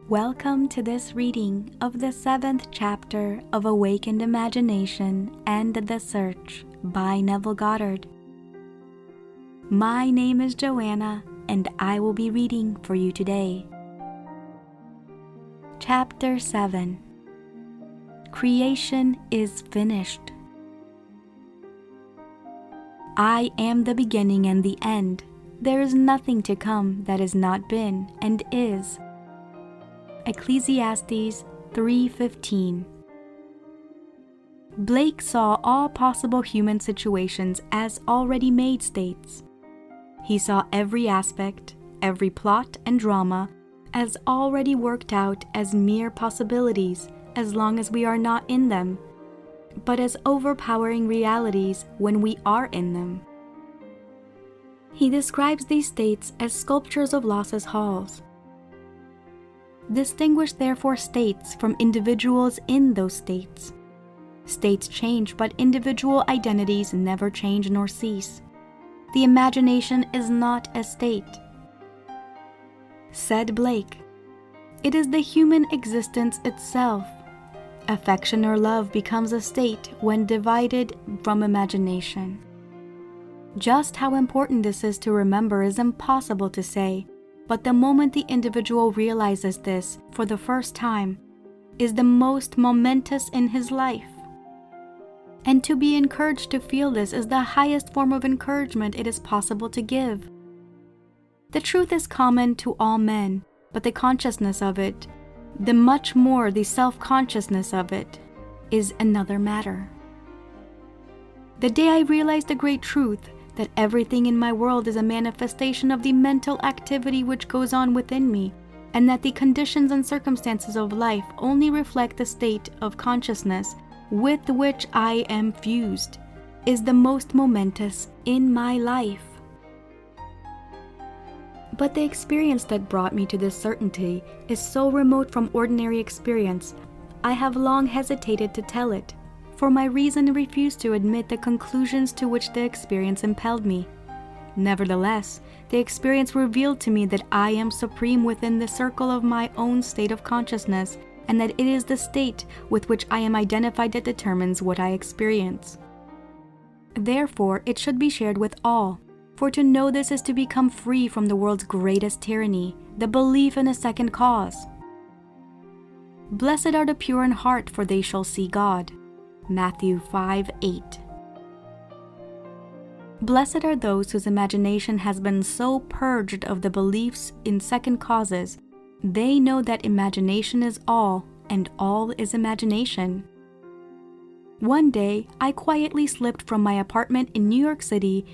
Welcome to this reading of the 7th chapter of Awakened Imagination and the Search by Neville Goddard. My name is Joanna, and I will be reading for you today. Chapter 7. Creation is finished. I am the beginning and the end. There is nothing to come that has not been and is. Ecclesiastes 3:15. Blake saw all possible human situations as already made states. He saw every aspect, every plot and drama as already worked out as mere possibilities as long as we are not in them, but as overpowering realities when we are in them. He describes these states as sculptures of losses halls. Distinguish therefore states from individuals in those states. States change, but individual identities never change nor cease. The imagination is not a state. Said Blake, "It is the human existence itself. Affection or love becomes a state when divided from imagination." Just how important this is to remember is impossible to say, but the moment the individual realizes this for the first time is the most momentous in his life. And to be encouraged to feel this is the highest form of encouragement it is possible to give. The truth is common to all men, but the consciousness of it, the much more the self-consciousness of it, is another matter. The day I realized the great truth, that everything in my world is a manifestation of the mental activity which goes on within me, and that the conditions and circumstances of life only reflect the state of consciousness with which I am fused, is the most momentous in my life. But the experience that brought me to this certainty is so remote from ordinary experience, I have long hesitated to tell it, for my reason refused to admit the conclusions to which the experience impelled me. Nevertheless, the experience revealed to me that I am supreme within the circle of my own state of consciousness, and that it is the state with which I am identified that determines what I experience. Therefore, it should be shared with all, for to know this is to become free from the world's greatest tyranny, the belief in a second cause. Blessed are the pure in heart, for they shall see God. Matthew 5:8. Blessed are those whose imagination has been so purged of the beliefs in second causes, they know that imagination is all, and all is imagination. One day, I quietly slipped from my apartment in New York City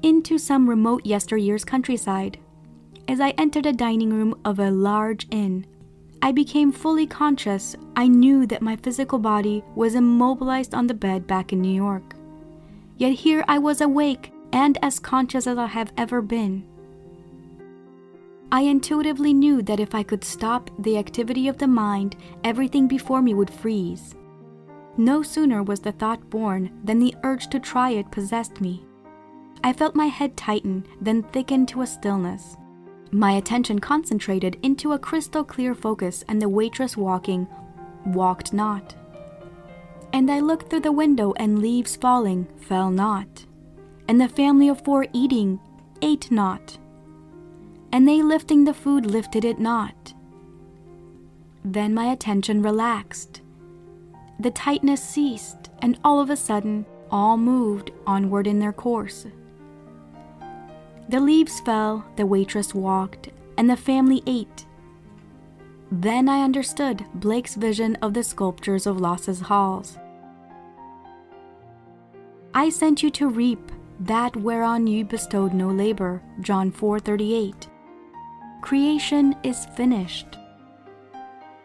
into some remote yesteryear's countryside. As I entered a dining room of a large inn, I became fully conscious. I knew that my physical body was immobilized on the bed back in New York. Yet here I was awake and as conscious as I have ever been. I intuitively knew that if I could stop the activity of the mind, everything before me would freeze. No sooner was the thought born than the urge to try it possessed me. I felt my head tighten, then thicken to a stillness. My attention concentrated into a crystal clear focus, and the waitress walked not. And I looked through the window, and leaves falling fell not. And the family of 4 eating ate not. And they lifting the food lifted it not. Then my attention relaxed. The tightness ceased, and all of a sudden, all moved onward in their course. The leaves fell, the waitress walked, and the family ate. Then I understood Blake's vision of the sculptures of losses halls. I sent you to reap that whereon you bestowed no labor, John 4:38. Creation is finished.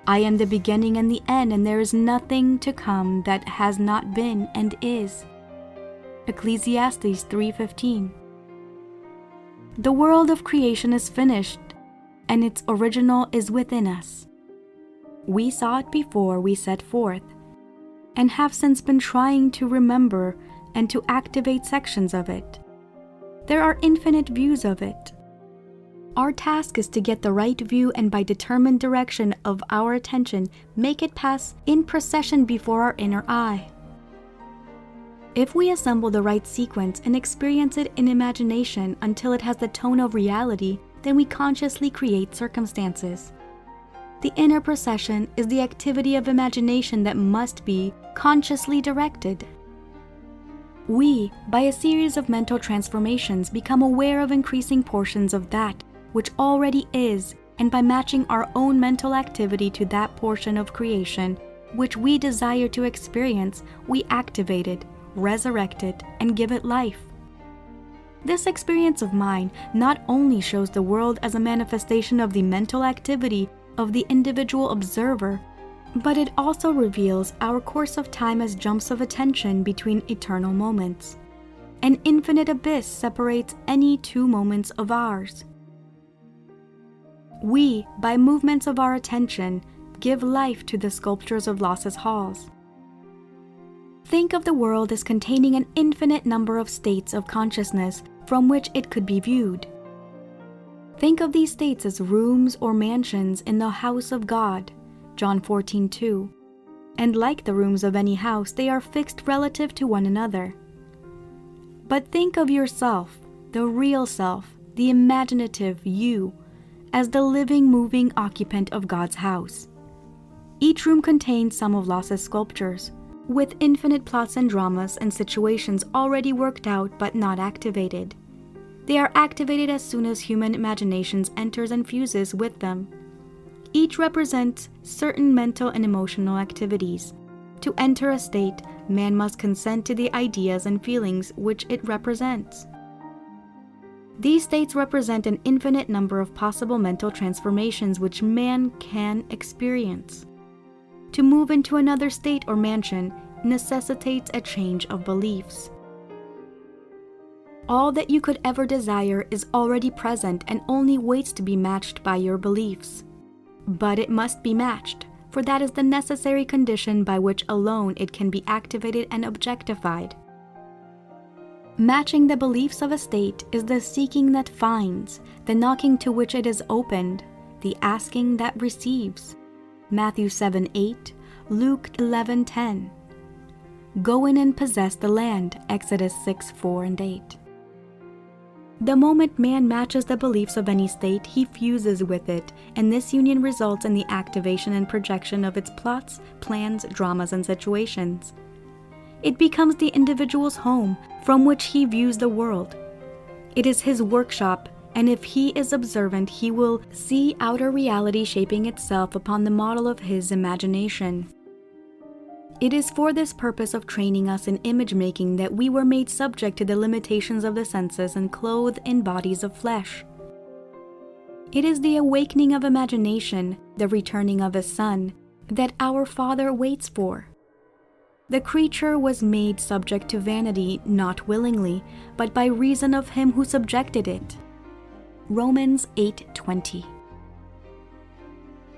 I am the beginning and the end, and there is nothing to come that has not been and is. Ecclesiastes 3:15. The world of creation is finished, and its original is within us. We saw it before we set forth, and have since been trying to remember and to activate sections of it. There are infinite views of it. Our task is to get the right view and by determined direction of our attention, make it pass in procession before our inner eye. If we assemble the right sequence and experience it in imagination until it has the tone of reality, then we consciously create circumstances. The inner procession is the activity of imagination that must be consciously directed. We, by a series of mental transformations, become aware of increasing portions of that which already is, and by matching our own mental activity to that portion of creation which we desire to experience, we activate it, resurrect it, and give it life. This experience of mine not only shows the world as a manifestation of the mental activity of the individual observer, but it also reveals our course of time as jumps of attention between eternal moments. An infinite abyss separates any two moments of ours. We, by movements of our attention, give life to the sculptures of Los's halls. Think of the world as containing an infinite number of states of consciousness from which it could be viewed. Think of these states as rooms or mansions in the house of God, John 14:2. And like the rooms of any house, they are fixed relative to one another. But think of yourself, the real self, the imaginative you, as the living, moving occupant of God's house. Each room contains some of Los's sculptures, with infinite plots and dramas and situations already worked out but not activated. They are activated as soon as human imaginations enters and fuses with them. Each represents certain mental and emotional activities. To enter a state, man must consent to the ideas and feelings which it represents. These states represent an infinite number of possible mental transformations which man can experience. To move into another state or mansion necessitates a change of beliefs. All that you could ever desire is already present and only waits to be matched by your beliefs. But it must be matched, for that is the necessary condition by which alone it can be activated and objectified. Matching the beliefs of a state is the seeking that finds, the knocking to which it is opened, the asking that receives. Matthew 7:8, Luke 11:10. Go in and possess the land, Exodus 6:4 and 8. The moment man matches the beliefs of any state, he fuses with it, and this union results in the activation and projection of its plots, plans, dramas, and situations. It becomes the individual's home from which he views the world. It is his workshop, and if he is observant, he will see outer reality shaping itself upon the model of his imagination. It is for this purpose of training us in image making that we were made subject to the limitations of the senses and clothed in bodies of flesh. It is the awakening of imagination, the returning of his Son, that our Father waits for. The creature was made subject to vanity not willingly, but by reason of him who subjected it. Romans 8:20.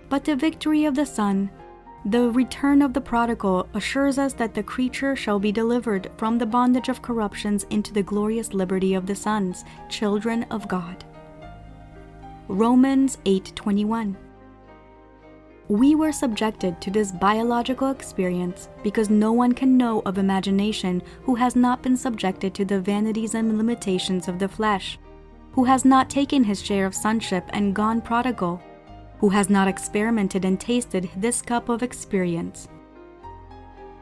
But the victory of the Son, the return of the prodigal, assures us that the creature shall be delivered from the bondage of corruptions into the glorious liberty of the sons, children of God. Romans 8:21. We were subjected to this biological experience because no one can know of imagination who has not been subjected to the vanities and limitations of the flesh, who has not taken his share of sonship and gone prodigal, who has not experimented and tasted this cup of experience.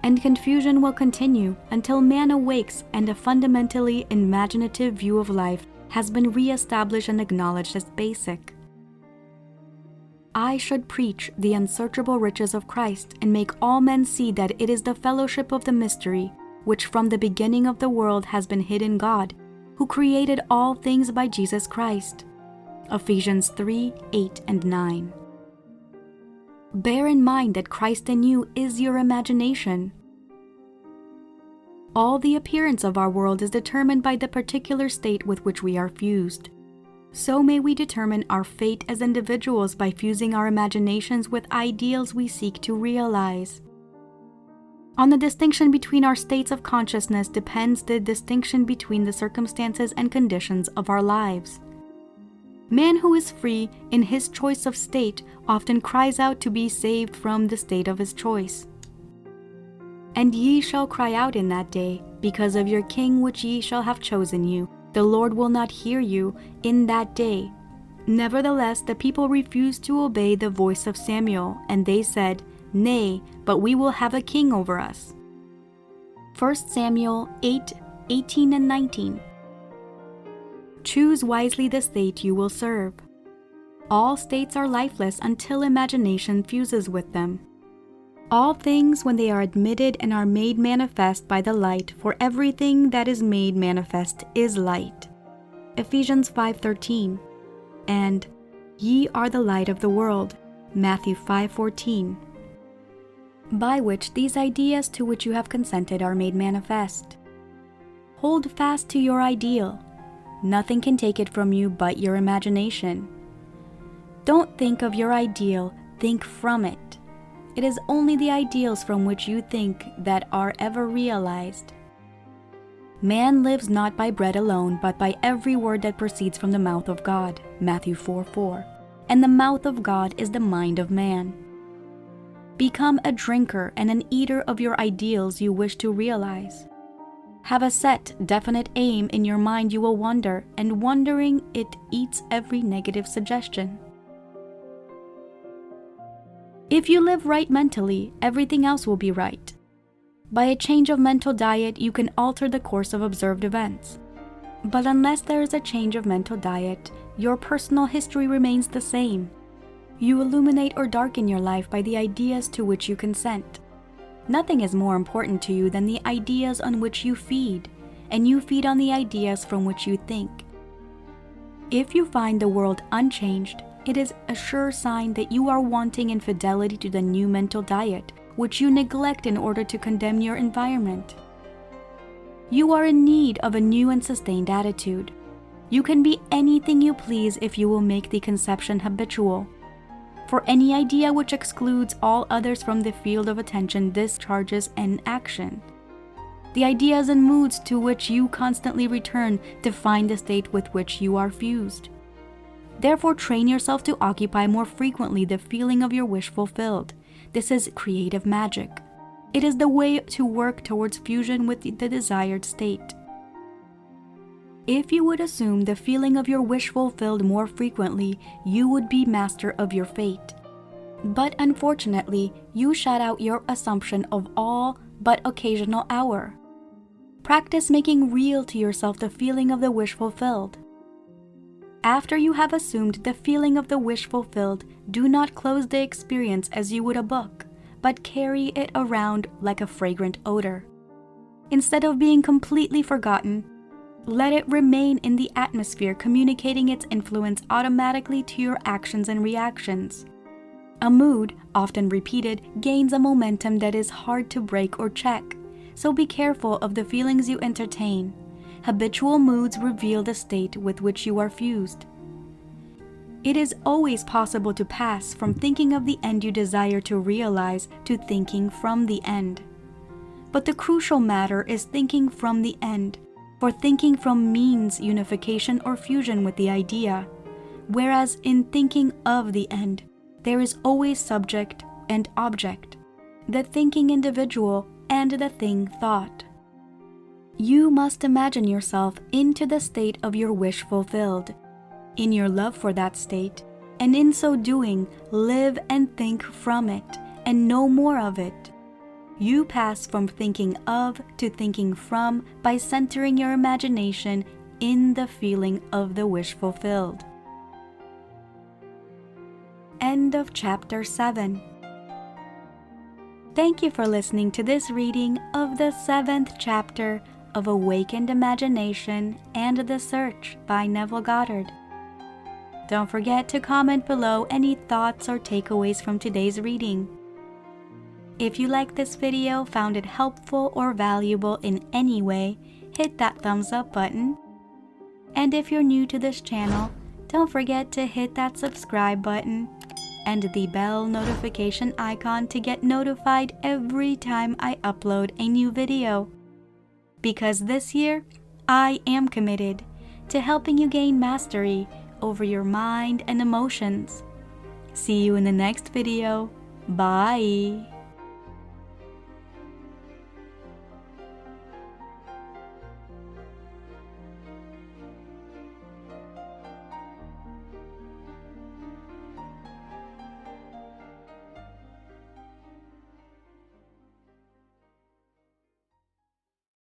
And confusion will continue until man awakes and a fundamentally imaginative view of life has been re-established and acknowledged as basic. I should preach the unsearchable riches of Christ and make all men see that it is the fellowship of the mystery, which from the beginning of the world has been hid in God, who created all things by Jesus Christ. Ephesians 3:8 and 9. Bear in mind that Christ in you is your imagination. All the appearance of our world is determined by the particular state with which we are fused. So may we determine our fate as individuals by fusing our imaginations with ideals we seek to realize. On the distinction between our states of consciousness depends the distinction between the circumstances and conditions of our lives. Man who is free in his choice of state often cries out to be saved from the state of his choice. And ye shall cry out in that day, because of your king which ye shall have chosen you. The Lord will not hear you in that day. Nevertheless, the people refused to obey the voice of Samuel, and they said, Nay, but we will have a king over us. 1 Samuel 8:18 and 19. Choose wisely the state you will serve. All states are lifeless until imagination fuses with them. All things, when they are admitted and are made manifest by the light, for everything that is made manifest is light. Ephesians 5:13. And ye are the light of the world. Matthew 5:14. By which these ideas to which you have consented are made manifest. Hold fast to your ideal. Nothing can take it from you but your imagination. Don't think of your ideal, think from it. It is only the ideals from which you think that are ever realized. Man lives not by bread alone, but by every word that proceeds from the mouth of God. Matthew 4:4. And the mouth of God is the mind of man. Become a drinker and an eater of your ideals you wish to realize. Have a set, definite aim in your mind you will wonder, and wondering it eats every negative suggestion. If you live right mentally, everything else will be right. By a change of mental diet, you can alter the course of observed events. But unless there is a change of mental diet, your personal history remains the same. You illuminate or darken your life by the ideas to which you consent. Nothing is more important to you than the ideas on which you feed, and you feed on the ideas from which you think. If you find the world unchanged, it is a sure sign that you are wanting in fidelity to the new mental diet, which you neglect in order to condemn your environment. You are in need of a new and sustained attitude. You can be anything you please if you will make the conception habitual. For any idea which excludes all others from the field of attention discharges an action. The ideas and moods to which you constantly return define the state with which you are fused. Therefore, train yourself to occupy more frequently the feeling of your wish fulfilled. This is creative magic. It is the way to work towards fusion with the desired state. If you would assume the feeling of your wish fulfilled more frequently, you would be master of your fate. But unfortunately, you shut out your assumption of all but occasional hour. Practice making real to yourself the feeling of the wish fulfilled. After you have assumed the feeling of the wish fulfilled, do not close the experience as you would a book, but carry it around like a fragrant odor. Instead of being completely forgotten, let it remain in the atmosphere, communicating its influence automatically to your actions and reactions. A mood, often repeated, gains a momentum that is hard to break or check, so be careful of the feelings you entertain. Habitual moods reveal the state with which you are fused. It is always possible to pass from thinking of the end you desire to realize to thinking from the end. But the crucial matter is thinking from the end, for thinking from means unification or fusion with the idea, whereas in thinking of the end, there is always subject and object, the thinking individual and the thing thought. You must imagine yourself into the state of your wish fulfilled, in your love for that state, and in so doing, live and think from it, and no more of it. You pass from thinking of to thinking from by centering your imagination in the feeling of the wish fulfilled. End of Chapter 7. Thank you for listening to this reading of the 7th chapter of Awakened Imagination and the Search by Neville Goddard. Don't forget to comment below any thoughts or takeaways from today's reading. If you liked this video, found it helpful or valuable in any way, hit that thumbs up button. And if you're new to this channel, don't forget to hit that subscribe button and the bell notification icon to get notified every time I upload a new video. Because this year, I am committed to helping you gain mastery over your mind and emotions. See you in the next video. Bye!